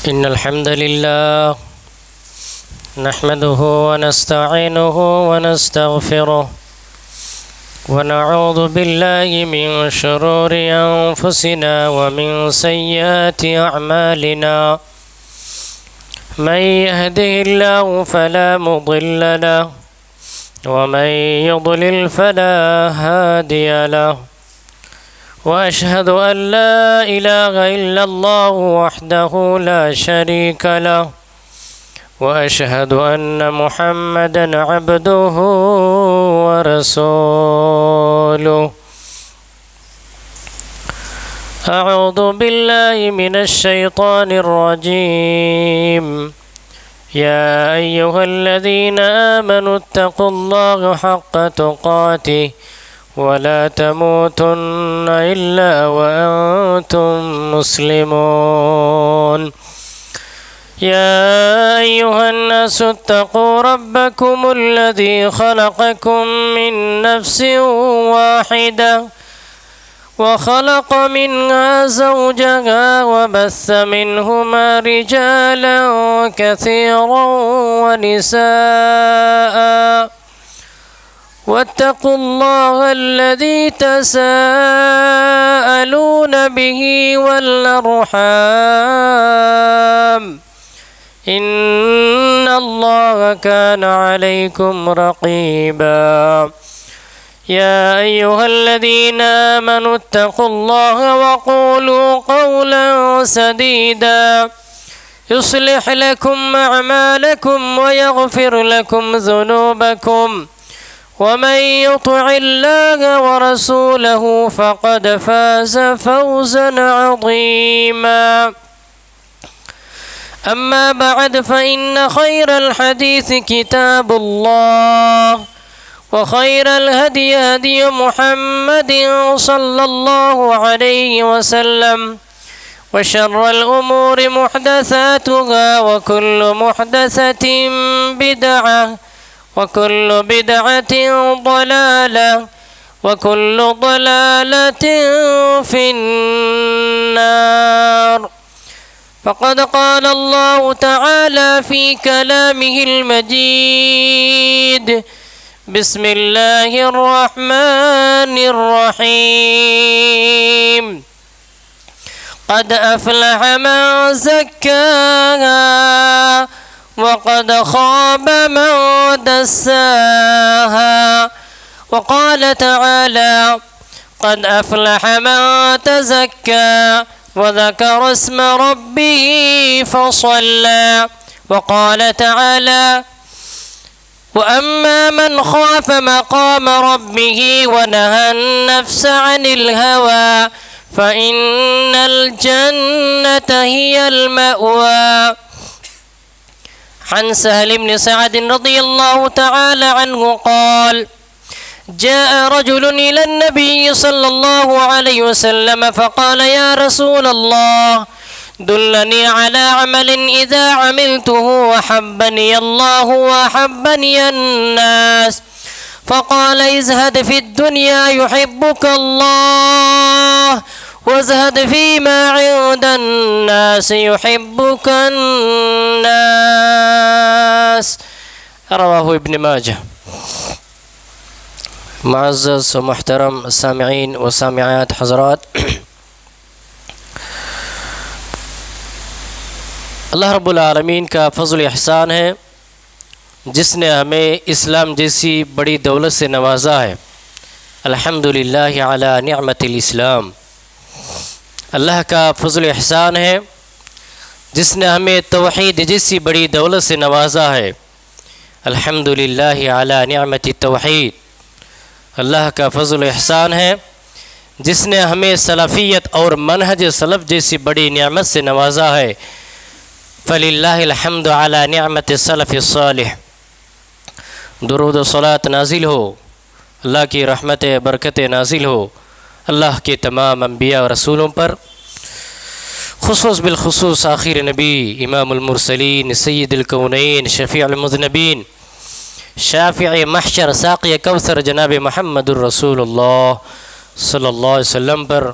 إن الحمد لله نحمده ونستعينه ونستغفره ونعوذ بالله من شرور أنفسنا ومن سيئات أعمالنا. من يهده الله فلا مضل له ومن يضلل فلا هادي له. وأشهد أن لا إله إلا الله وحده لا شريك له وأشهد أن محمدًا عبده ورسوله. أعوذ بالله من الشيطان الرجيم. يا أيها الذين آمنوا اتقوا الله حق تقاته ولا تموتن إلا وأنتم مسلمون. يا أيها الناس اتقوا ربكم الذي خلقكم من نفس واحدة وخلق منها زوجها وبث منهما رجالا كثيرا ونساء. واتقوا الله الذي تساءلون به والأرحام إن الله كان عليكم رقيبا. يا أيها الذين آمنوا اتقوا الله وقولوا قولا سديدا يصلح لكم أعمالكم ويغفر لكم ذنوبكم ومن يطع الله ورسوله فقد فاز فوزا عظيما. أما بعد فإن خير الحديث كتاب الله وخير الهدي هدي محمد صلى الله عليه وسلم وشر الأمور محدثاتها وكل محدثة بدعة وكل بدعة ضلالة وكل ضلالة في النار. فقد قال الله تعالى في كلامه المجيد: بسم الله الرحمن الرحيم. قد أفلح من زكاها وقد خاب من دساها. وقال تعالى: قد أفلح من تزكى وذكر اسم ربه فصلى. وقال تعالى: وأما من خاف مقام ربه ونهى النفس عن الهوى فإن الجنة هي المأوى. عن سهل بن سعد رضي الله تعالى عنه قال: جاء رجل إلى النبي صلى الله عليه وسلم فقال: يا رسول الله دلني على عمل إذا عملته أحبني الله وأحبني الناس. فقال: ازهد في الدنيا يحبك الله وازهد فيما عند الناس يحبك الناس. رواه ابن ماجه. معزز و محترم سامعین و سامعات حضرات، اللہ رب العالمین کا فضل احسان ہے جس نے ہمیں اسلام جیسی بڑی دولت سے نوازا ہے۔ الحمدللہ علی نعمت الاسلام۔ اللہ کا فضل احسان ہے جس نے ہمیں توحید جیسی بڑی دولت سے نوازا ہے۔ الحمدللہ علی نعمت التوحید۔ اللہ کا فضل احسان ہے جس نے ہمیں سلفیت اور منہج سلف جیسی بڑی نعمت سے نوازا ہے۔ فللہ الحمد علی نعمت السلف الصالح۔ درود و صلاۃ نازل ہو، اللہ کی رحمت برکت نازل ہو اللہ کے تمام انبیاء و رسولوں پر، خصوص بالخصوص آخر نبی امام المرسلین سید الکونین شفیع المذنبین شافع محشر ساقی کوثر جناب محمد الرسول اللہ صلی اللہ علیہ وسلم پر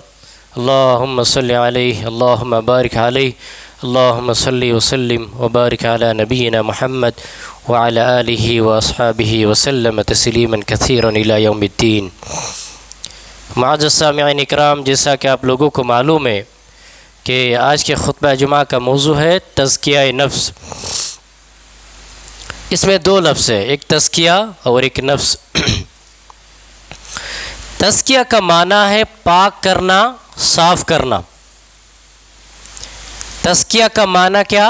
اللہم صلی علیہ اللہم بارک علیہ اللهم صل وسلم وبارك على نبينا محمد وعلى آله وأصحابه وسلم تسلیما كثيرا إلى يوم الدين۔ معزز سامعین اکرام، جیسا کہ آپ لوگوں کو معلوم ہے کہ آج کے خطبہ جمعہ کا موضوع ہے تزکیہ نفس۔ اس میں دو لفظ ہیں، ایک تزکیہ اور ایک نفس۔ تزکیہ کا معنی ہے پاک کرنا، صاف کرنا۔ تزکیہ کا معنی کیا؟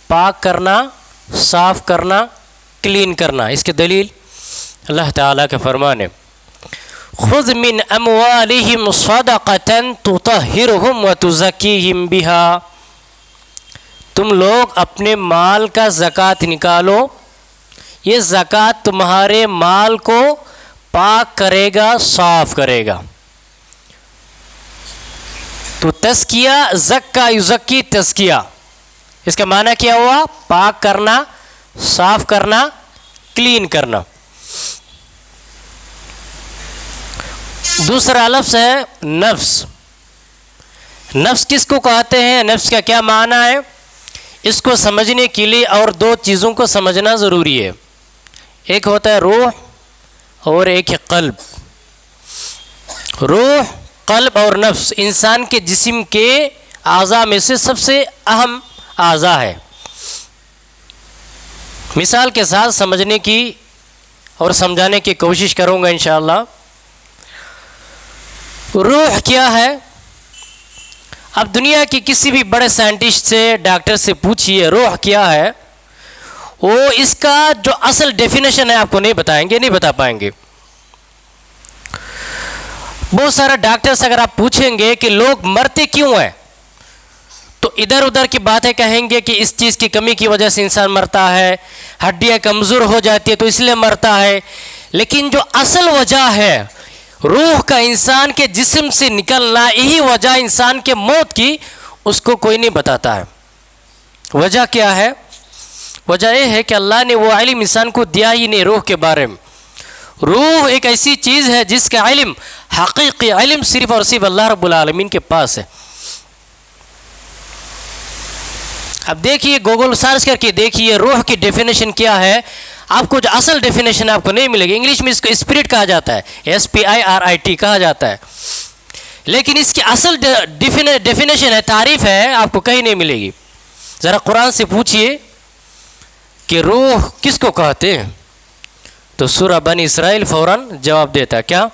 پاک کرنا، صاف کرنا، کلین کرنا۔ اس کی دلیل اللہ تعالیٰ کا فرمان ہے، خذ من اموالہم صدقۃ تطہرہم وتزکیہم بہا۔ تم لوگ اپنے مال کا زکوٰۃ نکالو، یہ زکوٰۃ تمہارے مال کو پاک کرے گا، صاف کرے گا۔ تو تزکیہ، زکا یزکی، تزکیہ، اس کا معنی کیا ہوا؟ پاک کرنا، صاف کرنا، کلین کرنا۔ دوسرا لفظ ہے نفس۔ نفس کس کو کہتے ہیں؟ نفس کا کیا معنی ہے؟ اس کو سمجھنے کے لیے اور دو چیزوں کو سمجھنا ضروری ہے، ایک ہوتا ہے روح اور ایک ہے قلب۔ روح، قلب اور نفس انسان کے جسم کے اعضاء میں سے سب سے اہم اعضاء ہے۔ مثال کے ساتھ سمجھنے کی اور سمجھانے کی کوشش کروں گا انشاءاللہ۔ روح کیا ہے؟ اب دنیا کے کسی بھی بڑے سائنٹسٹ سے، ڈاکٹر سے پوچھئے روح کیا ہے، وہ اس کا جو اصل ڈیفینیشن ہے آپ کو نہیں بتائیں گے، نہیں بتا پائیں گے۔ بہت سارے ڈاکٹر سے اگر آپ پوچھیں گے کہ لوگ مرتے کیوں ہیں، تو ادھر ادھر کی باتیں کہیں گے کہ اس چیز کی کمی کی وجہ سے انسان مرتا ہے، ہڈیاں کمزور ہو جاتی ہے تو اس لیے مرتا ہے۔ لیکن جو اصل وجہ ہے روح کا انسان کے جسم سے نکلنا، یہی وجہ انسان کے موت کی، اس کو کوئی نہیں بتاتا ہے۔ وجہ کیا ہے؟ وجہ یہ ہے کہ اللہ نے وہ علم انسان کو دیا ہی نہیں روح کے بارے میں۔ روح ایک ایسی چیز ہے جس کا علم، حقیقی علم، صرف اور صرف اللہ رب العالمین کے پاس ہے۔ اب دیکھیے، گوگل سرچ کر کے دیکھیے روح کی ڈیفینیشن کیا ہے، آپ کو جو اصل ڈیفینیشن آپ کو نہیں ملے گی۔ انگلش میں اس کو اسپرٹ کہا جاتا ہے، SPIRIT کہا جاتا ہے، لیکن اس کی اصل ڈیفینیشن ہے، تعریف ہے، آپ کو کہیں نہیں ملے گی۔ ذرا قرآن سے پوچھئے کہ روح کس کو کہتے ہیں، تو سورہ بنی اسرائیل فوراً جواب دیتا ہے، کیا؟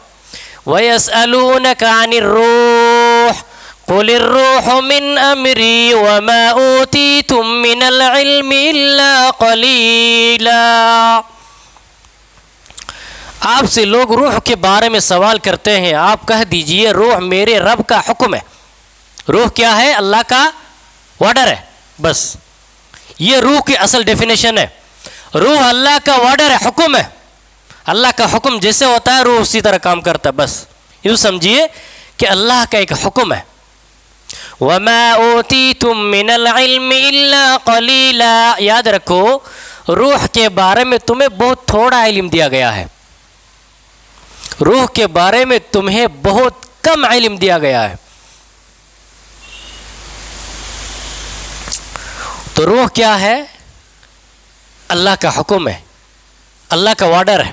وَيَسْأَلُونَكَ عَنِ الرُّوحِ قُلِ الرُّوحُ مِنْ أَمْرِي وَمَا أُوتِيتُم مِّنَ الْعِلْمِ إِلَّا قَلِيلًا۔ آپ سے لوگ روح کے بارے میں سوال کرتے ہیں، آپ کہہ دیجئے روح میرے رب کا حکم ہے۔ روح کیا ہے؟ اللہ کا آرڈر ہے، بس یہ روح کی اصل ڈیفینیشن ہے۔ روح اللہ کا آرڈر ہے، حکم ہے۔ اللہ کا حکم جیسے ہوتا ہے روح اسی طرح کام کرتا ہے، بس یوں سمجھیے کہ اللہ کا ایک حکم ہے۔ وَمَا أُوتِيتُم مِّنَ الْعِلْمِ إِلَّا قَلِيلًا، یاد رکھو روح کے بارے میں تمہیں بہت تھوڑا علم دیا گیا ہے، روح کے بارے میں تمہیں بہت کم علم دیا گیا ہے۔ تو روح کیا ہے؟ اللہ کا حکم ہے، اللہ کا آرڈر ہے۔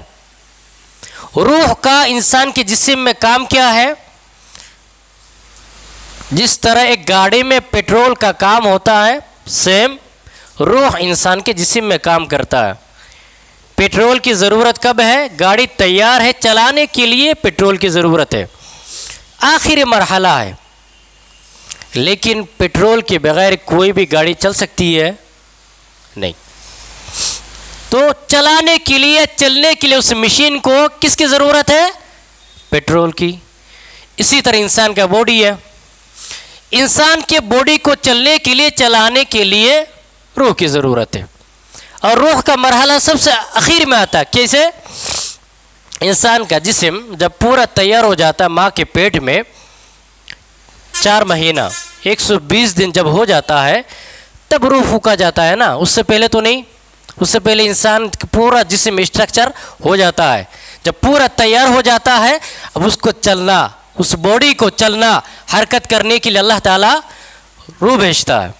روح کا انسان کے جسم میں کام کیا ہے؟ جس طرح ایک گاڑی میں پیٹرول کا کام ہوتا ہے، سیم روح انسان کے جسم میں کام کرتا ہے۔ پیٹرول کی ضرورت کب ہے؟ گاڑی تیار ہے چلانے کے لیے پیٹرول کی ضرورت ہے، آخری مرحلہ ہے۔ لیکن پیٹرول کے بغیر کوئی بھی گاڑی چل سکتی ہے؟ نہیں۔ تو چلانے کے لیے، چلنے کے لیے اس مشین کو کس کی ضرورت ہے؟ پیٹرول کی۔ اسی طرح انسان کا باڈی ہے، انسان کے باڈی کو چلنے کے لیے، چلانے کے لیے روح کی ضرورت ہے۔ اور روح کا مرحلہ سب سے اخیر میں آتا ہے۔ کیسے؟ انسان کا جسم جب پورا تیار ہو جاتا ہے ماں کے پیٹ میں، 4 مہینہ 120 دن جب ہو جاتا ہے تب روح پھونکا جاتا ہے نا، اس سے پہلے تو نہیں۔ اس سے پہلے انسان پورا جسم اسٹرکچر ہو جاتا ہے۔ جب پورا تیار ہو جاتا ہے اب اس کو چلنا، اس باڈی کو چلنا، حرکت کرنے کے لیے اللہ تعالیٰ روح بھیجتا ہے۔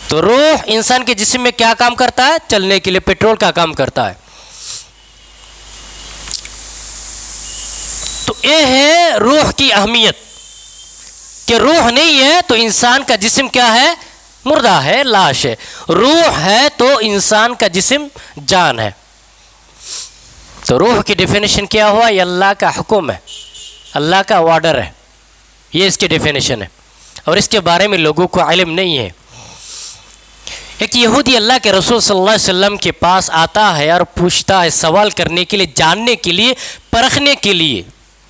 تو روح انسان کے جسم میں کیا کام کرتا ہے؟ چلنے کے لیے پیٹرول کا کام کرتا ہے. تو یہ ہے روح کی اہمیت کہ روح نہیں ہے تو انسان کا جسم کیا ہے؟ مردہ ہے، لاش ہے. روح ہے تو انسان کا جسم جان ہے. تو روح کی ڈیفینیشن کیا ہوا؟ یہ اللہ کا حکم ہے، اللہ کا آرڈر ہے، یہ اس کی ڈیفینیشن ہے. اور اس کے بارے میں لوگوں کو علم نہیں ہے. ایک یہودی اللہ کے رسول صلی اللہ علیہ وسلم کے پاس آتا ہے اور پوچھتا ہے، سوال کرنے کے لیے، جاننے کے لیے، پرکھنے کے لیے،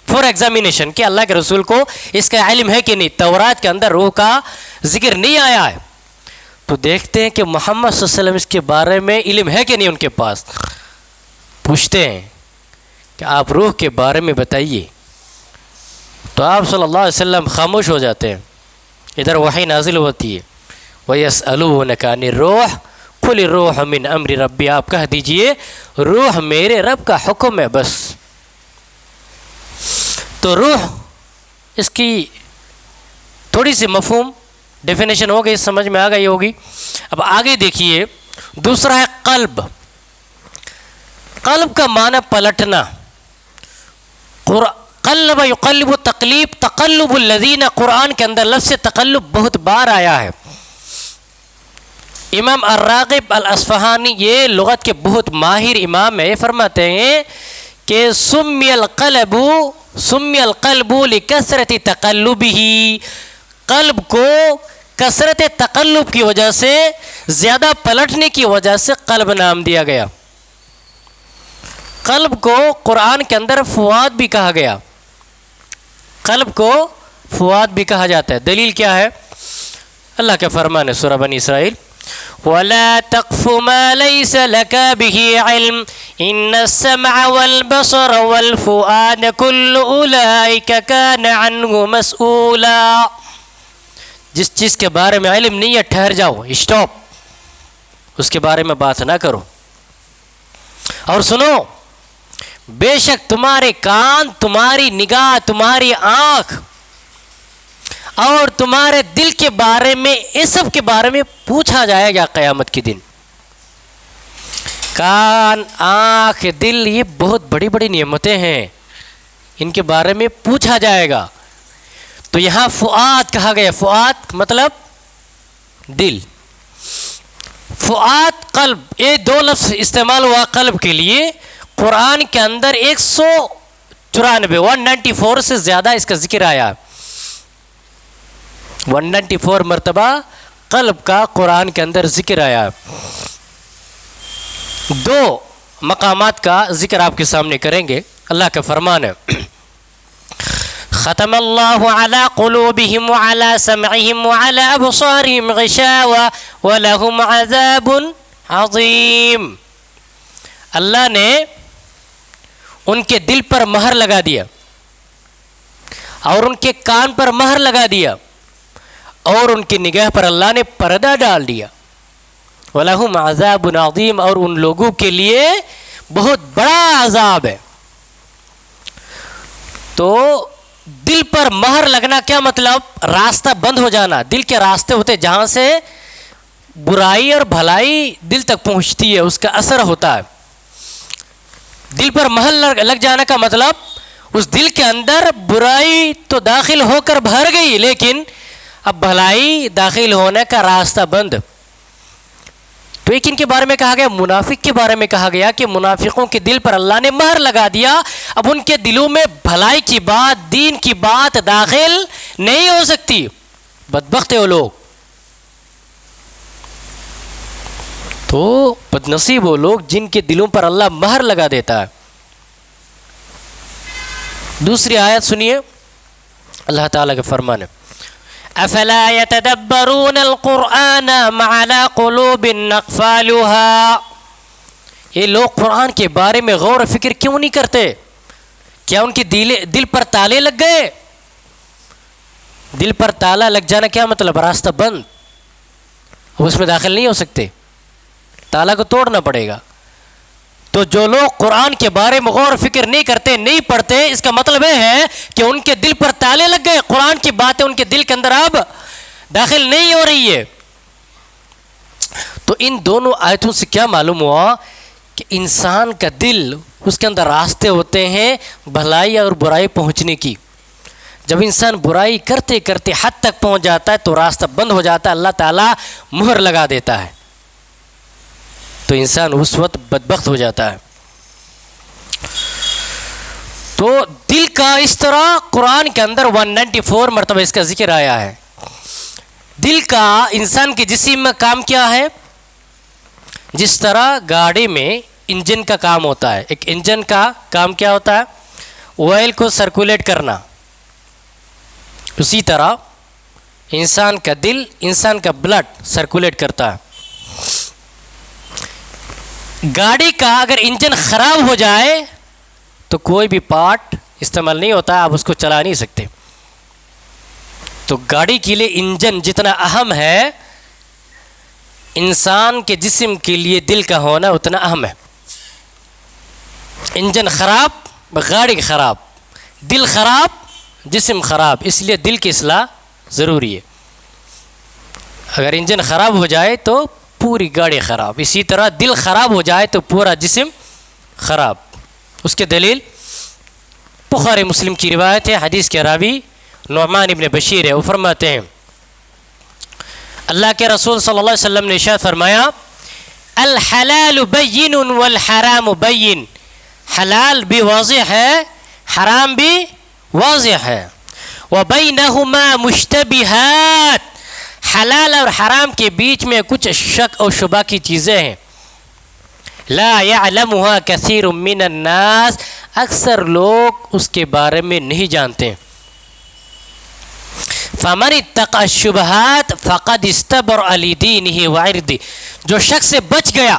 فور ایگزامینیشن کہ اللہ کے رسول کو اس کا علم ہے کہ نہیں. تورات کے اندر روح کا ذکر نہیں آیا ہے. تو دیکھتے ہیں کہ محمد صلی اللہ علیہ وسلم اس کے بارے میں علم ہے کہ نہیں ان کے پاس. پوچھتے ہیں کہ آپ روح کے بارے میں بتائیے. تو آپ صلی اللہ علیہ وسلم خاموش ہو جاتے ہیں. ادھر وحی نازل ہوتی ہے، وَيَسْأَلُونَكَ عَنِ الرُّوحِ قُلِ الرُّوحُ مِنْ أَمْرِ رَبِّي. آپ کہہ دیجئے روح میرے رب کا حکم ہے بس. تو روح اس کی تھوڑی سی مفہوم ڈیفینیشن ہو گئی، سمجھ میں آ گئی ہوگی. اب آگے دیکھیے، دوسرا ہے قلب. قلب کا معنی پلٹنا. قلب یقلب تقلیب، تقلب الذین، قرآن کے اندر لفظ تقلب بہت بار آیا ہے. امام الراغب الاصفہانی، یہ لغت کے بہت ماہر امام ہے، یہ فرماتے ہیں کہ سمی القلب لکثرت تقلبہ. قلب کو کثرت تقلب کی وجہ سے، زیادہ پلٹنے کی وجہ سے قلب نام دیا گیا. قلب کو قرآن کے اندر فؤاد بھی کہا گیا. قلب کو فؤاد بھی کہا جاتا ہے. دلیل کیا ہے؟ اللہ کا فرمان ہے سورہ بنی اسرائیل، وَلَا تَقْفُ مَا لَيْسَ لَكَ بِهِ عِلْمٌ إِنَّ السَّمْعَ وَالْبَصَرَ وَالْفُؤَادَ كُلُّ أُولَئِكَ كَانَ عَنْهُ مَسْئُولًا. جس چیز کے بارے میں علم نہیں ہے، ٹھہر جاؤ، اسٹاپ، اس کے بارے میں بات نہ کرو. اور سنو، بے شک تمہارے کان، تمہاری نگاہ، تمہاری آنکھ اور تمہارے دل کے بارے میں، اس سب کے بارے میں پوچھا جائے گا قیامت کے دن. کان، آنکھ، دل، یہ بہت بڑی بڑی نعمتیں ہیں، ان کے بارے میں پوچھا جائے گا. تو یہاں فؤاد کہا گیا. فؤاد مطلب دل، فؤاد قلب، یہ دو لفظ استعمال ہوا قلب کے لیے. قرآن کے اندر 194 سے زیادہ اس کا ذکر آیا. 194 مرتبہ قلب کا قرآن کے اندر ذکر آیا. دو مقامات کا ذکر آپ کے سامنے کریں گے. اللہ کا فرمان ہے، ختم اللہ علی قلوبہم وعلی سمعہم وعلی ابصارہم غشاوہ ولہم عذاب عظیم. اللہ نے ان کے دل پر مہر لگا دیا اور ان کے کان پر مہر لگا دیا اور ان کی نگاہ پر اللہ نے پردہ ڈال دیا. وَلَهُمْ عَذَابٌ عَظِيمٌ، اور ان لوگوں کے لیے بہت بڑا عذاب ہے. تو دل پر مہر لگنا کیا مطلب؟ راستہ بند ہو جانا. دل کے راستے ہوتے جہاں سے برائی اور بھلائی دل تک پہنچتی ہے، اس کا اثر ہوتا ہے. دل پر مہر لگ جانا کا مطلب اس دل کے اندر برائی تو داخل ہو کر بھر گئی، لیکن اب بھلائی داخل ہونے کا راستہ بند. تو ایک ان کے بارے میں کہا گیا، منافق کے بارے میں کہا گیا کہ منافقوں کے دل پر اللہ نے مہر لگا دیا. اب ان کے دلوں میں بھلائی کی بات، دین کی بات داخل نہیں ہو سکتی. بدبخت ہیں وہ لوگ. تو بد نصیب وہ لوگ جن کے دلوں پر اللہ مہر لگا دیتا ہے. دوسری آیت سنیے، اللہ تعالیٰ کے فرمان ہے، افلا يتدبرون القرآن ام على قلوب اقفالها. یہ لوگ قرآن کے بارے میں غور و فکر کیوں نہیں کرتے؟ کیا ان کے دل پر تالے لگ گئے؟ دل پر تالا لگ جانا کیا مطلب؟ راستہ بند، اس میں داخل نہیں ہو سکتے، تالا کو توڑنا پڑے گا. تو جو لوگ قرآن کے بارے میں غور و فکر نہیں کرتے، نہیں پڑھتے، اس کا مطلب یہ ہے کہ ان کے دل پر تالے لگ گئے. قرآن کی باتیں ان کے دل کے اندر اب داخل نہیں ہو رہی ہے. تو ان دونوں آیتوں سے کیا معلوم ہوا کہ انسان کا دل، اس کے اندر راستے ہوتے ہیں بھلائی اور برائی پہنچنے کی۔ جب انسان برائی کرتے کرتے حد تک پہنچ جاتا ہے تو راستہ بند ہو جاتا ہے، اللہ تعالیٰ مہر لگا دیتا ہے، تو انسان اس وقت بدبخت ہو جاتا ہے۔ تو دل کا اس طرح قرآن کے اندر 194 مرتبہ اس کا ذکر آیا ہے۔ دل کا انسان کے جسم میں کام کیا ہے؟ جس طرح گاڑی میں انجن کا کام ہوتا ہے، ایک انجن کا کام کیا ہوتا ہے؟ آئل کو سرکولیٹ کرنا۔ اسی طرح انسان کا دل، انسان کا بلڈ سرکولیٹ کرتا ہے۔ گاڑی کا اگر انجن خراب ہو جائے تو کوئی بھی پارٹ استعمال نہیں ہوتا، آپ اس کو چلا نہیں سکتے۔ تو گاڑی کے لیے انجن جتنا اہم ہے، انسان کے جسم کے لیے دل کا ہونا اتنا اہم ہے۔ انجن خراب، گاڑی خراب، دل خراب، جسم خراب، اس لیے دل کی اصلاح ضروری ہے۔ اگر انجن خراب ہو جائے تو پوری گاڑی خراب، اسی طرح دل خراب ہو جائے تو پورا جسم خراب۔ اس کے دلیل بخاری مسلم کی روایت ہے، حدیث کے راوی نعمان ابن بشیر ہے، وہ فرماتے ہیں اللہ کے رسول صلی اللہ علیہ وسلم نے ارشاد فرمایا الحلال بین والحرام بین، حلال بھی واضح ہے، حرام بھی واضح ہے، وبینہما مشتبہات، حلال اور حرام کے بیچ میں کچھ شک اور شبہ کی چیزیں ہیں، لا یعلمها کثیر من الناس، اکثر لوگ اس کے بارے میں نہیں جانتے۔ فمن اتقى الشبہات فقد استبرأ لدینہ وعرضہ، جو شک سے بچ گیا،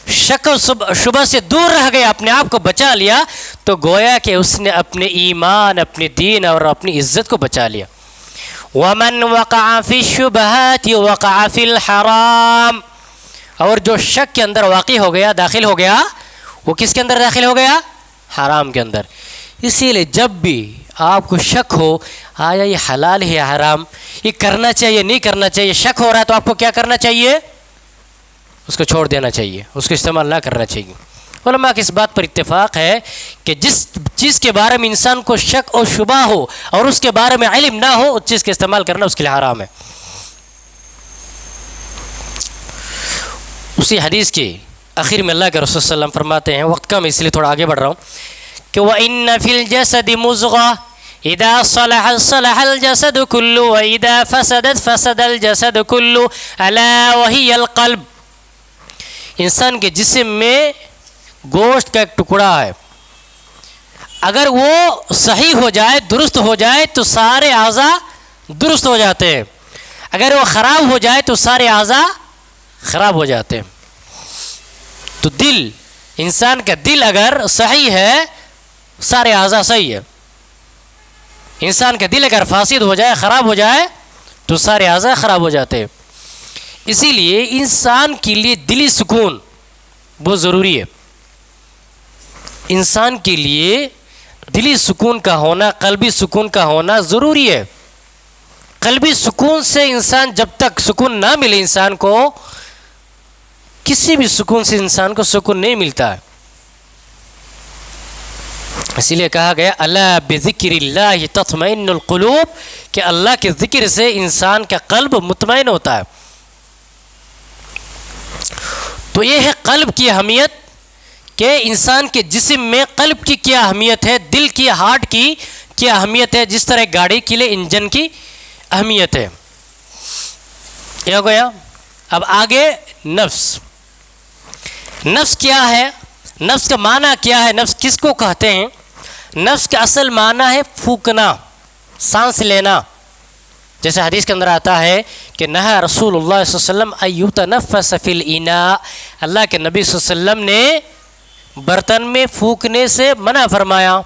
شک و شبہ سے دور رہ گیا، اپنے آپ کو بچا لیا، تو گویا کہ اس نے اپنے ایمان، اپنے دین اور اپنی عزت کو بچا لیا۔ ومن وقع فی الشبہات وقع فی الحرام، اور جو شک کے اندر واقع ہو گیا، داخل ہو گیا، وہ کس کے اندر داخل ہو گیا؟ حرام کے اندر۔ اسی لیے جب بھی آپ کو شک ہو آیا یہ حلال ہے یا حرام، یہ کرنا چاہیے نہیں کرنا چاہیے، شک ہو رہا ہے تو آپ کو کیا کرنا چاہیے؟ اس کو چھوڑ دینا چاہیے، اس کو استعمال نہ کرنا چاہیے۔ علماء کی اس بات پر اتفاق ہے کہ جس چیز کے بارے میں انسان کو شک اور شبہ ہو اور اس کے بارے میں علم نہ ہو، اس چیز کا استعمال کرنا اس کے لیے حرام ہے۔ اسی حدیث کے آخر میں اللہ کے رسول صلی اللہ علیہ وسلم فرماتے ہیں، وقت کم اس لیے تھوڑا آگے بڑھ رہا ہوں، کہ وَإِنَّ فِي الْجَسَدِ مُضْغَةً إِذَا صَلَحَتْ صَلَحَ الْجَسَدُ كُلُّهُ وَإِذَا فَسَدَتْ فَسَدَ الْجَسَدُ كُلُّهُ أَلَا وَهِيَ الْقَلْبُ، انسان کے جسم میں گوشت کا ایک ٹکڑا ہے، اگر وہ صحیح ہو جائے، درست ہو جائے تو سارے اعضاء درست ہو جاتے ہیں، اگر وہ خراب ہو جائے تو سارے اعضاء خراب ہو جاتے ہیں۔ تو دل، انسان کا دل اگر صحیح ہے سارے اعضاء صحیح ہے، انسان کا دل اگر فاسد ہو جائے، خراب ہو جائے تو سارے اعضاء خراب ہو جاتے ہیں۔ اسی لیے انسان کے لیے دلی سکون بہت ضروری ہے۔ انسان کے لیے دلی سکون کا ہونا، قلبی سکون کا ہونا ضروری ہے۔ قلبی سکون سے انسان، جب تک سکون نہ ملے انسان کو، کسی بھی سکون سے انسان کو سکون نہیں ملتا ہے۔ اسی لیے کہا گیا الا بذکر اللہ تطمئن القلوب، کہ اللہ کے ذکر سے انسان کا قلب مطمئن ہوتا ہے۔ تو یہ ہے قلب کی اہمیت، کہ انسان کے جسم میں قلب کی کیا اہمیت ہے، دل کی، ہارٹ کی کیا اہمیت ہے، جس طرح گاڑی کے لیے انجن کی اہمیت ہے۔ یہ ہو گیا۔ اب آگے نفس۔ نفس کیا ہے؟ نفس کا معنی کیا ہے؟ نفس کس کو کہتے ہیں؟ نفس کا اصل معنی ہے پھونکنا، سانس لینا۔ جیسے حدیث کے اندر آتا ہے کہ نہا رسول اللہ صلی اللہ علیہ وسلم ان یتنفس فی الاناء، اللہ کے نبی صلی اللہ علیہ وسلم نے برتن میں پھونکنے سے منع فرمایا،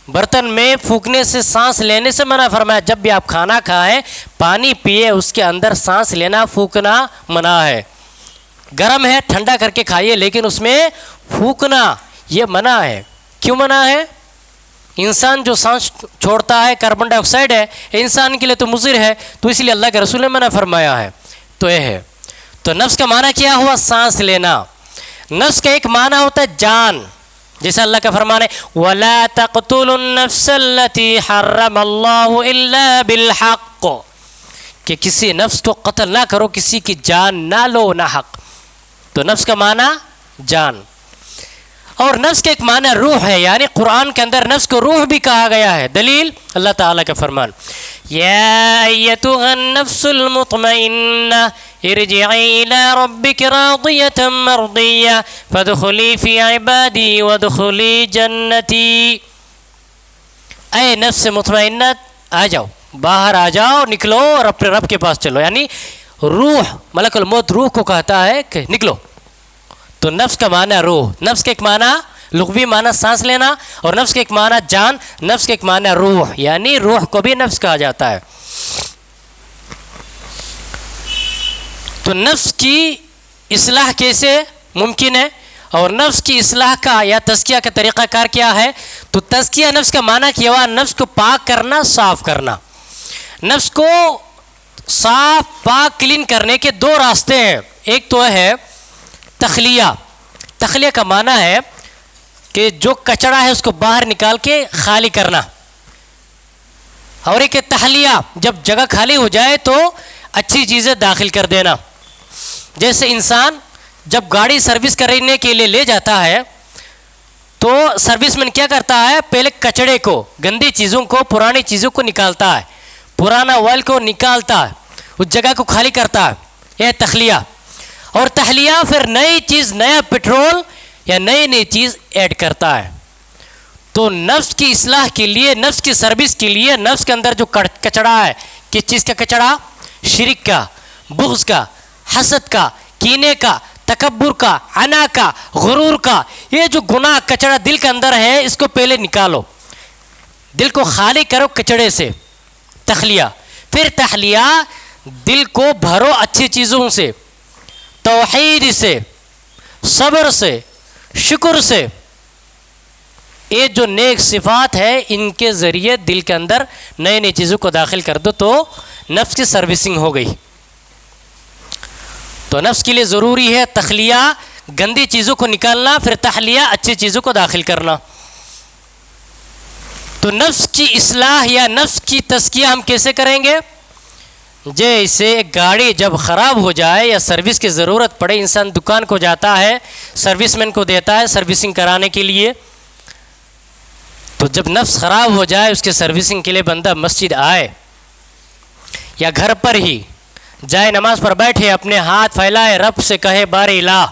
برتن میں پھونکنے سے، سانس لینے سے منع فرمایا۔ جب بھی آپ کھانا کھائیں، پانی پیے، اس کے اندر سانس لینا، پھونکنا منع ہے۔ گرم ہے ٹھنڈا کر کے کھائیے، لیکن اس میں پھونکنا یہ منع ہے۔ کیوں منع ہے؟ انسان جو سانس چھوڑتا ہے کاربن ڈائی آکسائڈ ہے، انسان کے لیے تو مضر ہے، تو اس لیے اللہ کے رسول نے منع فرمایا ہے۔ تو یہ ہے، تو نفس کا معنی کیا ہوا؟ سانس لینا. نفس کا ایک معنی ہوتا ہے جان، جیسے اللہ کا فرمان ہے وَلَا تَقْتُلُوا النَّفْسَ الَّتِي حَرَّمَ اللَّهُ إِلَّا بِالْحَقِّ، کہ کسی نفس کو قتل نہ کرو، کسی کی جان نہ لو نہ حق. تو نفس کا معنی جان. اور نفس کا ایک معنی روح ہے، یعنی قرآن کے اندر نفس کو روح بھی کہا گیا ہے. دلیل اللہ تعالیٰ کا فرمان یا ایتها النفس المطمئنہ ارجعی الی ربک راضیۃ مرضیہ فادخلی فی عبادی وادخلی جنتی. اے نفس مطمئنہ آ جاؤ، باہر آ جاؤ، نکلو اور اپنے رب کے پاس چلو. یعنی روح، ملک الموت روح کو کہتا ہے کہ نکلو. تو نفس کا معنی روح. نفس کا ایک معنی لغوی معنی سانس لینا، اور نفس کا ایک معنی جان، نفس کا ایک معنی روح، یعنی روح کو بھی نفس کہا جاتا ہے. تو نفس کی اصلاح کیسے ممکن ہے، اور نفس کی اصلاح کا یا تزکیہ کا طریقہ کار کیا ہے؟ تو تزکیہ نفس کا معنی کیا ہوا نفس کو پاک کرنا، صاف کرنا. نفس کو صاف پاک کلین کرنے کے دو راستے ہیں. ایک تو ہے تخلیہ. تخلیہ کا معنی ہے کہ جو کچڑا ہے اس کو باہر نکال کے خالی کرنا. اور ایک تحلیہ، جب جگہ خالی ہو جائے تو اچھی چیزیں داخل کر دینا. جیسے انسان جب گاڑی سروس کرنے کے لیے لے جاتا ہے تو سروس مین کیا کرتا ہے؟ پہلے کچڑے کو، گندی چیزوں کو، پرانی چیزوں کو نکالتا ہے، پرانا آئل کو نکالتا ہے، اس جگہ کو خالی کرتا ہے. یہ تخلیہ. اور تحلیہ پھر نئی چیز، نیا پٹرول یا نئی چیز ایڈ کرتا ہے. تو نفس کی اصلاح کے لیے، نفس کی سروس کے لیے، نفس کے اندر جو کچڑا ہے، کس چیز کا کچڑا؟ شرک کا، بغض کا، حسد کا، کینے کا، تکبر کا، عنا کا، غرور کا. یہ جو گناہ کچڑا دل کے اندر ہے اس کو پہلے نکالو، دل کو خالی کرو کچڑے سے. تخلیہ. پھر تحلیہ، دل کو بھرو اچھی چیزوں سے، توحید سے، صبر سے، شکر سے. یہ جو نیک صفات ہے ان کے ذریعے دل کے اندر نئی چیزوں کو داخل کر دو تو نفس کی سروسنگ ہو گئی. تو نفس کے لیے ضروری ہے تخلیہ، گندی چیزوں کو نکالنا، پھر تحلیہ، اچھی چیزوں کو داخل کرنا. تو نفس کی اصلاح یا نفس کی تزکیہ ہم کیسے کریں گے؟ جیسے گاڑی جب خراب ہو جائے یا سروس کی ضرورت پڑے، انسان دکان کو جاتا ہے، سروس مین کو دیتا ہے سروسنگ کرانے کے لیے. تو جب نفس خراب ہو جائے اس کے سروسنگ کے لیے بندہ مسجد آئے یا گھر پر ہی جائے نماز پر بیٹھے، اپنے ہاتھ پھیلائے، رب سے کہے بار الہ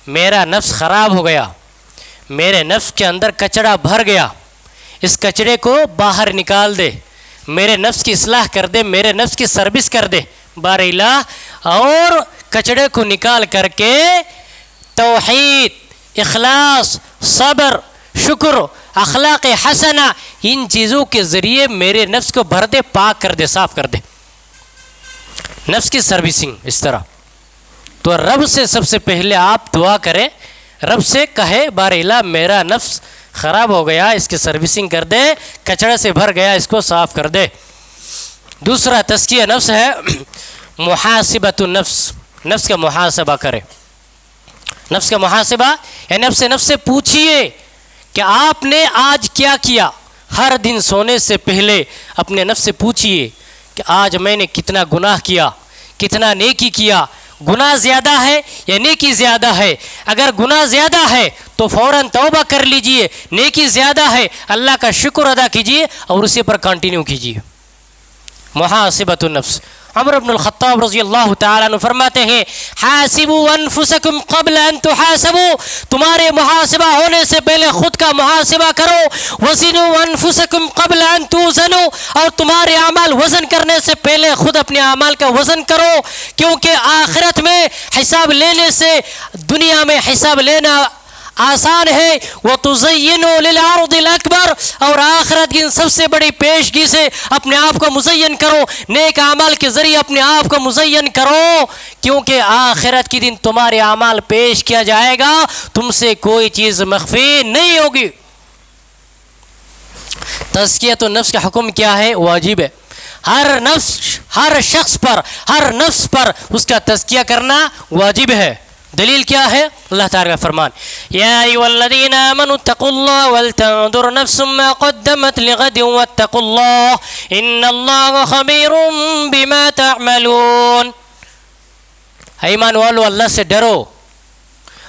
میرا نفس خراب ہو گیا، میرے نفس کے اندر کچڑا بھر گیا، اس کچڑے کو باہر نکال دے، میرے نفس کی اصلاح کر دے، میرے نفس کی سروس کر دے بار الہ. اور کچڑے کو نکال کر کے توحید، اخلاص، صبر، شکر، اخلاق حسنہ، ان چیزوں کے ذریعے میرے نفس کو بھر دے، پاک کر دے، صاف کر دے. نفس کی سروسنگ اس طرح. تو رب سے سب سے پہلے آپ دعا کریں، رب سے کہے بار الہ میرا نفس خراب ہو گیا، اس کی سروسنگ کر دے، کچڑے سے بھر گیا، اس کو صاف کر دے. دوسرا تزکیہ نفس ہے محاسبۃ النفس. نفس کا محاسبہ کرے. نفس کا محاسبہ یعنی نفس سے پوچھئے کہ آپ نے آج کیا کیا. ہر دن سونے سے پہلے اپنے نفس سے پوچھئے کہ آج میں نے کتنا گناہ کیا، کتنا نیکی کیا. گناہ زیادہ ہے یا نیکی زیادہ ہے؟ اگر گناہ زیادہ ہے تو فوراً توبہ کر لیجئے، نیکی زیادہ ہے اللہ کا شکر ادا کیجئے اور اسی پر کنٹینیو کیجئے. محاسبۃ النفس. عمر بن الخطاب رضی اللہ تعالیٰ عنہ فرماتے ہیں حاسبوا انفسکم قبل ان تحاسبوا، تمہارے محاسبہ ہونے سے پہلے خود کا محاسبہ کرو. وزنوا انفسکم قبل ان توزنوا، اور تمہارے اعمال وزن کرنے سے پہلے خود اپنے اعمال کا وزن کرو، کیونکہ آخرت میں حساب لینے سے دنیا میں حساب لینا آسان ہے. وَتُزَيِّنُوا لِلْعَرْضِ الْأَكْبَرِ، اور آخرت کی سب سے بڑی پیشگی سے اپنے آپ کو مزین کرو، نیک اعمال کے ذریعے اپنے آپ کو مزین کرو، کیونکہ آخرت کی دن تمہارے اعمال پیش کیا جائے گا، تم سے کوئی چیز مخفی نہیں ہوگی. تزکیۃ النفس کا حکم کیا ہے؟ واجب ہے. ہر شخص پر، ہر نفس پر اس کا تزکیہ کرنا واجب ہے۔ دلیل کیا ہے؟ اللہ تعالیٰ کا فرمان، یا ایھا الذین آمنوا اتقوا اللہ ولتنظر نفس ما قدمت لغد واتقوا اللہ ان اللہ خبیر بما تعملون۔ ایمان والو، اللہ سے ڈرو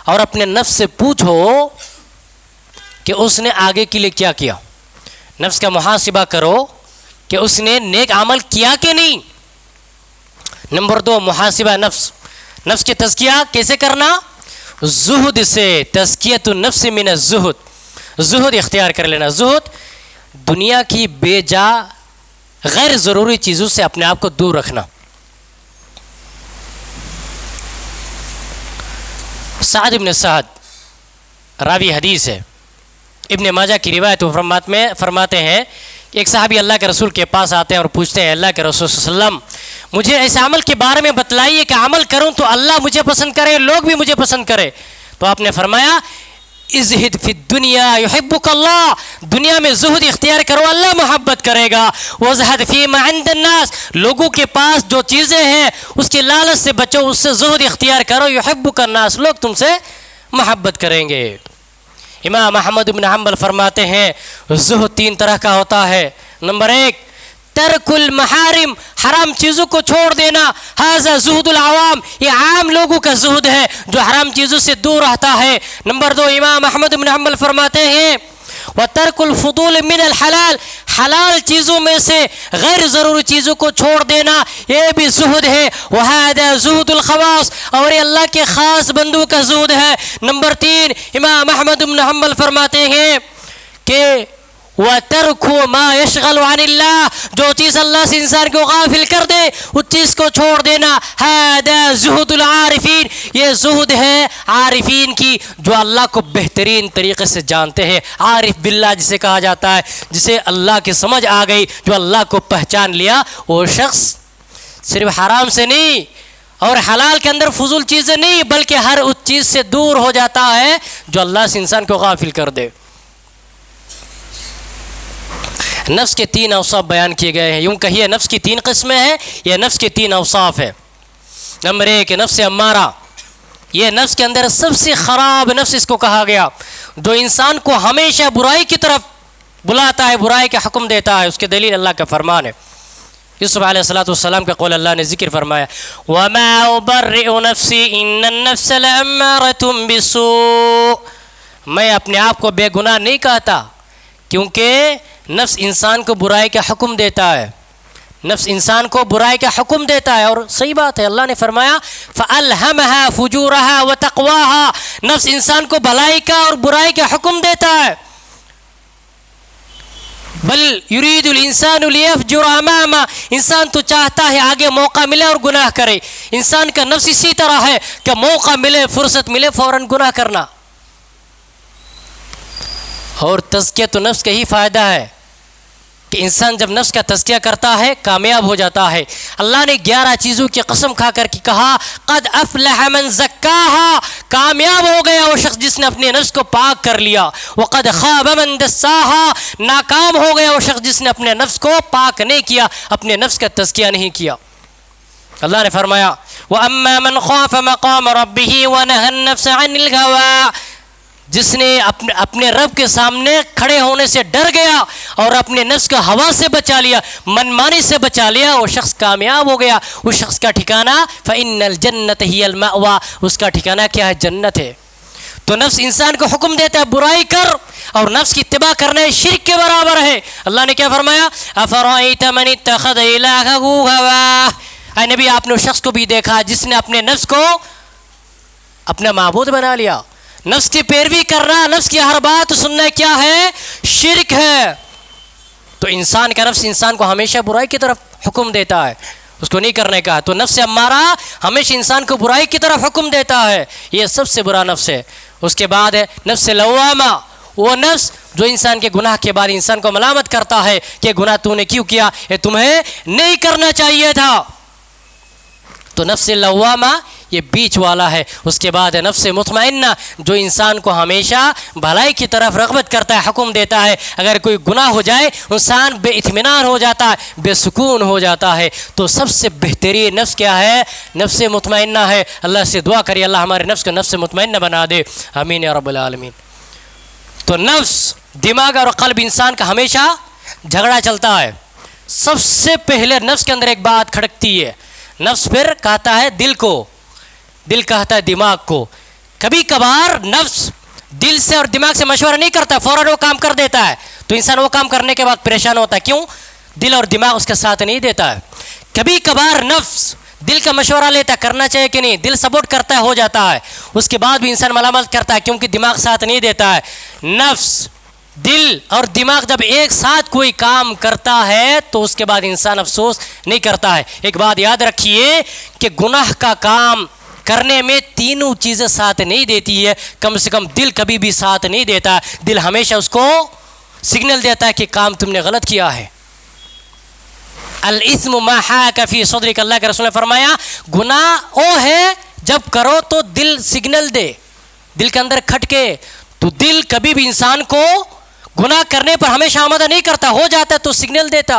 اور اپنے نفس سے پوچھو کہ اس نے آگے کے لیے کیا کیا۔ نفس کا محاسبہ کرو کہ اس نے نیک عمل کیا کہ نہیں۔ نمبر 2، محاسبہ نفس کے تزکیہ کیسے کرنا؟ زہد سے، تزکیۃ النفس من الزہد، زہد اختیار کر لینا۔ زہد دنیا کی بے جا غیر ضروری چیزوں سے اپنے آپ کو دور رکھنا۔ سعد ابن سعد راوی حدیث ہے، ابن ماجہ کی روایت فرماتے ہیں کہ ایک صحابی اللہ کے رسول کے پاس آتے ہیں اور پوچھتے ہیں، اللہ کے رسول صلی اللہ علیہ وسلم مجھے ایسے عمل کے بارے میں بتلائیے کہ عمل کروں تو اللہ مجھے پسند کرے، لوگ بھی مجھے پسند کرے۔ تو آپ نے فرمایا، ازہد فی الدنیا یحبک اللہ، دنیا میں زہد اختیار کرو، اللہ محبت کرے گا۔ وازہد فی ما عند الناس، لوگوں کے پاس جو چیزیں ہیں اس کے لالچ سے بچو، اس سے زہد اختیار کرو، یحبک الناس، لوگ تم سے محبت کریں گے۔ امام احمد بن حنبل فرماتے ہیں زہد 3 طرح کا ہوتا ہے۔ نمبر 1، ترک المحارم، حرام چیزوں کو چھوڑ دینا، ھذا زہد العوام، یہ عام لوگوں کا زہد ہے جو حرام چیزوں سے دور رہتا ہے۔ نمبر 2، امام احمد بن حنبل فرماتے ہیں وترک الفضول من الحلال، حلال چیزوں میں سے غیر ضروری چیزوں کو چھوڑ دینا، یہ بھی زہد ہے۔ وھذا زہد الخواص، اور یہ اللہ کے خاص بندوں کا زہد ہے۔ نمبر 3، امام احمد بن حنبل فرماتے ہیں کہ وَتَرْكُ مَا يَشْغَلُ عَنِ اللَّهِ، جو چیز اللہ سے انسان کو غافل کر دے اس چیز کو چھوڑ دینا۔ هَذَا زُهْدُ الْعَارِفِينَ، یہ زہد ہے عارفین کی جو اللہ کو بہترین طریقے سے جانتے ہیں۔ عارف باللہ جسے کہا جاتا ہے، جسے اللہ کی سمجھ آ گئی، جو اللہ کو پہچان لیا، وہ شخص صرف حرام سے نہیں اور حلال کے اندر فضول چیزیں نہیں، بلکہ ہر اس چیز سے دور ہو جاتا ہے جو اللہ سے انسان کو غافل کر دے۔ نفس کے 3 اوصاف بیان کیے گئے ہیں، یوں کہیے نفس کی 3 قسمیں ہیں، یہ نفس کے 3 اوصاف ہیں۔ نمبر 1، نفس امارہ، یہ نفس کے اندر سب سے خراب نفس اس کو کہا گیا، جو انسان کو ہمیشہ برائی کی طرف بلاتا ہے، برائی کا حکم دیتا ہے۔ اس کے دلیل اللہ کا فرمان ہے، یوسف علیہ السلام کا قول اللہ نے ذکر فرمایا، وَمَا أُبَرِّئُ نَفْسِي إِنَّ النَّفْسَ لَأَمَّارَةٌ بِالسُّوءِ، میں اپنے آپ کو بے گناہ نہیں کہتا، کیونکہ نفس انسان کو برائی کا حکم دیتا ہے، نفس انسان کو برائی کا حکم دیتا ہے۔ اور صحیح بات ہے، اللہ نے فرمایا فَأَلْهَمَهَا فُجُورَهَا وَتَقْوَاهَا، نفس انسان کو بھلائی کا اور برائی کا حکم دیتا ہے۔ بل یرید الانسان لیفجر امامہ، انسان تو چاہتا ہے آگے موقع ملے اور گناہ کرے۔ انسان کا نفس اسی طرح ہے کہ موقع ملے، فرصت ملے، فوراً گناہ کرنا۔ اور تزکیۃ النفس کا ہی فائدہ ہے کہ انسان جب نفس کا تزکیہ کرتا ہے کامیاب ہو جاتا ہے۔ اللہ نے 11 چیزوں کی قسم کھا کر کے کہا قد افلح من زکاہا، کامیاب ہو گیا وہ شخص جس نے اپنے نفس کو پاک کر لیا۔ وقد خاب من دساہا، ناکام ہو گیا وہ شخص جس نے اپنے نفس کو پاک نہیں کیا، اپنے نفس کا تزکیہ نہیں کیا۔ اللہ نے فرمایا وَأَمَّا مَنْ خَافَ مَقَامَ رَبِّهِ وَنَهَى النَّفْسَ عَنِ الْهَوَىٰ، جس نے اپنے رب کے سامنے کھڑے ہونے سے ڈر گیا اور اپنے نفس کا ہوا سے بچا لیا، منمانی سے بچا لیا، وہ شخص کامیاب ہو گیا۔ اس شخص کا ٹھکانہ فَإِنَّ الْجَنَّةَ هِيَ الْمَأْوَىٰ، اس کا ٹھکانہ کیا ہے؟ جنت ہے۔ تو نفس انسان کو حکم دیتا ہے برائی کر، اور نفس کی اتباع کرنا شرک کے برابر ہے۔ اللہ نے کیا فرمایا أَفَرَأَيْتَ مَنِ اتَّخَذَ إِلَٰهَهُ هَوَاهُ، اے نبی آپ نے اس شخص کو بھی دیکھا جس نے اپنے نفس کو اپنا معبود بنا لیا۔ نفس کی پیروی کرنا، نفس کی ہر بات سننا کیا ہے؟ شرک ہے۔ تو انسان کا نفس انسان کو ہمیشہ برائی کی طرف حکم دیتا ہے، اس کو نہیں کرنے کا۔ تو نفس امارہ ہمیشہ انسان کو برائی کی طرف حکم دیتا ہے، یہ سب سے برا نفس ہے۔ اس کے بعد ہے نفس لوامہ، وہ نفس جو انسان کے گناہ کے بعد انسان کو ملامت کرتا ہے کہ گناہ تو نے کیوں کیا، یہ تمہیں نہیں کرنا چاہیے تھا۔ تو نفس لوامہ یہ بیچ والا ہے. اس کے بعد نفس مطمئنہ جو انسان کو ہمیشہ بھلائی کی طرف رغبت کرتا ہے، حکم دیتا ہے. اگر کوئی گناہ ہو جائے انسان بے اطمینان ہو جاتا ہے، بے سکون ہو جاتا ہے. تو سب سے بہترین نفس کیا ہے؟ نفس مطمئنہ ہے. اللہ سے دعا کریے اللہ ہمارے نفس کو نفس مطمئنہ بنا دے. آمین یا رب العالمین. تو نفس، دماغ اور قلب انسان کا ہمیشہ جھگڑا چلتا ہے. سب سے پہلے نفس کے اندر ایک بات کھڑکتی ہے. نفس پھر کہتا ہے دل کو، دل کہتا ہے دماغ کو. کبھی کبھار نفس دل سے اور دماغ سے مشورہ نہیں کرتا، فوراً وہ کام کر دیتا ہے. تو انسان وہ کام کرنے کے بعد پریشان ہوتا ہے. کیوں؟ دل اور دماغ اس کا ساتھ نہیں دیتا ہے. کبھی کبھار نفس دل کا مشورہ لیتا ہے کرنا چاہیے کہ نہیں، دل سپورٹ کرتا ہے، ہو جاتا ہے. اس کے بعد بھی انسان ملامت کرتا ہے کیونکہ دماغ ساتھ نہیں دیتا ہے. نفس، دل اور دماغ جب ایک ساتھ کوئی کام کرتا ہے تو اس کے بعد انسان افسوس نہیں کرتا ہے. ایک بات یاد رکھیے کہ گناہ کا کام کرنے میں تینوں چیزیں ساتھ نہیں دیتی ہے. کم سے کم دل کبھی بھی ساتھ نہیں دیتا. دل ہمیشہ اس کو سگنل دیتا ہے کہ کام تم نے غلط کیا ہے. الاثم ما حاک فی صدرک، اللہ کے رسول نے فرمایا گناہ وہ ہے جب کرو تو دل سگنل دے، دل کے اندر کھٹکے. تو دل کبھی بھی انسان کو گناہ کرنے پر ہمیشہ آمادہ نہیں کرتا، ہو جاتا ہے تو سگنل دیتا.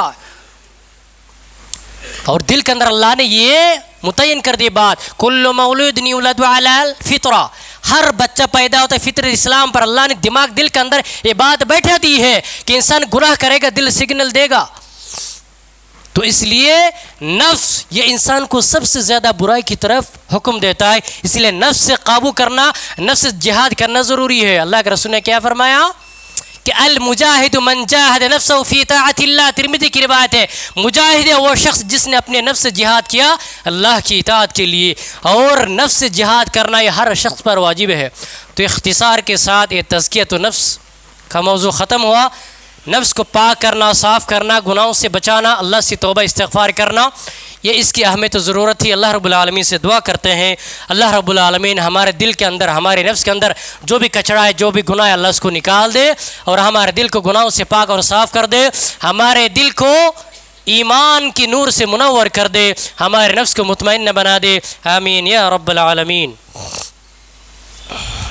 اور دل کے اندر اللہ نے یہ متعین کر دی بات، کل مولود یولد علی الفطرہ، ہر بچہ پیدا ہوتا ہے فطرت اسلام پر. اللہ نے دماغ دل کے اندر یہ بات بیٹھا دی ہے کہ انسان گناہ کرے گا دل سگنل دے گا. تو اس لیے نفس یہ انسان کو سب سے زیادہ برائی کی طرف حکم دیتا ہے. اس لیے نفس سے قابو کرنا، نفس سے جہاد کرنا ضروری ہے. اللہ کے رسول نے کیا فرمایا کہ المجاہد من جاہد نفسہ فی طاعت اللہ، ترمذی کی روایت ہے. مجاہد ہے وہ شخص جس نے اپنے نفس سے جہاد کیا اللہ کی اطاعت کے لیے. اور نفس سے جہاد کرنا یہ ہر شخص پر واجب ہے. تو اختصار کے ساتھ یہ تزکیۃ النفس کا موضوع ختم ہوا. نفس کو پاک کرنا، صاف کرنا، گناہوں سے بچانا، اللہ سے توبہ استغفار کرنا، یہ اس کی اہمیت و ضرورت تھی. اللہ رب العالمین سے دعا کرتے ہیں اللہ رب العالمین ہمارے دل کے اندر، ہمارے نفس کے اندر جو بھی کچرا ہے، جو بھی گناہ ہے، اللہ اس کو نکال دے اور ہمارے دل کو گناہوں سے پاک اور صاف کر دے. ہمارے دل کو ایمان کی نور سے منور کر دے، ہمارے نفس کو مطمئن بنا دے. آمین یا رب العالمین.